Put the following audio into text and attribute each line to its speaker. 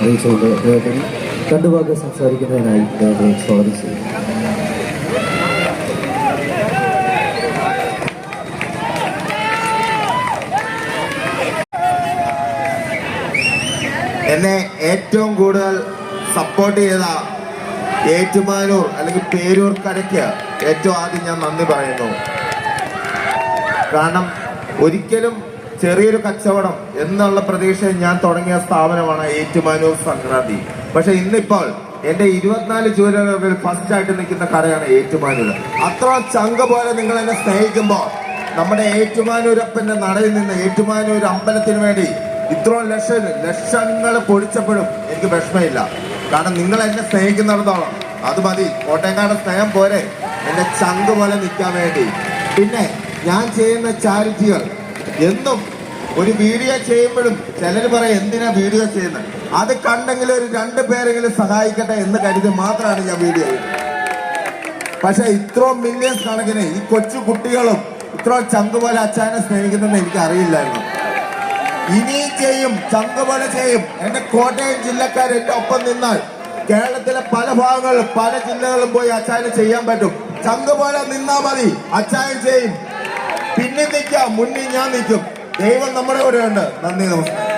Speaker 1: അറിയിച്ചുകൊണ്ട് അദ്ദേഹത്തിന് രണ്ടു വാക്ക് സംസാരിക്കുന്നതിനായി അദ്ദേഹത്തെ സ്വാഗതം ചെയ്യും.
Speaker 2: എന്നെ ഏറ്റവും കൂടുതൽ സപ്പോർട്ട് ചെയ്ത ഏറ്റുമാനൂർ അല്ലെങ്കിൽ പേരൂർക്കരയ്ക്ക് ഏറ്റവും ആദ്യം ഞാൻ നന്ദി പറയുന്നു. കാരണം ഒരിക്കലും ചെറിയൊരു കച്ചവടം എന്നുള്ള പ്രതീക്ഷയിൽ ഞാൻ തുടങ്ങിയ സ്ഥാപനമാണ് ഏറ്റുമാനൂർ സംക്രാന്തി. പക്ഷെ ഇന്നിപ്പോൾ എന്റെ 24 ജൂലൈകളിൽ ഫസ്റ്റ് ആയിട്ട് നിൽക്കുന്ന കടയാണ് ഏറ്റുമാനൂർ. അത്ര ചങ്ക പോലെ നിങ്ങൾ എന്നെ സ്നേഹിക്കുമ്പോൾ നമ്മുടെ ഏറ്റുമാനൂരപ്പന്റെ നടയിൽ നിന്ന് ഏറ്റുമാനൂർ അമ്പലത്തിന് വേണ്ടി ഇത്രയും ലക്ഷങ്ങൾ പൊടിച്ചപ്പോഴും എനിക്ക് വിഷമമില്ല. കാരണം നിങ്ങൾ എന്നെ സ്നേഹിക്കുന്നിടത്തോളം അത് മതി. കോട്ടയംകാട് സ്നേഹം പോരെ എന്റെ ചങ്ക് പോലെ നിൽക്കാൻ വേണ്ടി. പിന്നെ ഞാൻ ചെയ്യുന്ന ചാരിറ്റികൾ എന്നും ഒരു വീഡിയോ ചെയ്യുമ്പോഴും ചിലർ പറയും എന്തിനാ വീഡിയോ ചെയ്യുന്നത്, അത് കണ്ടെങ്കിലും ഒരു 2 പേരെങ്കിലും സഹായിക്കട്ടെ എന്ന് കരുതി മാത്രമാണ് ഞാൻ വീഡിയോ ചെയ്യുന്നത്. പക്ഷെ ഇത്രയും മില്യൺസ് കണക്കിന് ഈ കൊച്ചു കുട്ടികളും ഇത്രയും ചങ്ക് പോലെ അച്ചായനെ സ്നേഹിക്കുന്നെന്ന് എനിക്ക് അറിയില്ലായിരുന്നു. ഇനിയും ചെയ്യും, ചങ്ക് പോലെ ചെയ്യും. എന്റെ കോട്ടയം ജില്ലക്കാർ എന്റെ ഒപ്പം നിന്നാൽ കേരളത്തിലെ പല ഭാഗങ്ങളിലും പല ജില്ലകളിലും പോയി അച്ചായന് ചെയ്യാൻ പറ്റും. ചങ്ക് പോലെ നിന്നാ മതി, അച്ചായൻ ചെയ്യും. പിന്നെ നിൽക്കാം, മുന്നിൽ ഞാൻ നിൽക്കും. ദൈവം നമ്മുടെ കൂടെ ഉണ്ട്. നന്ദി, നമസ്കാരം.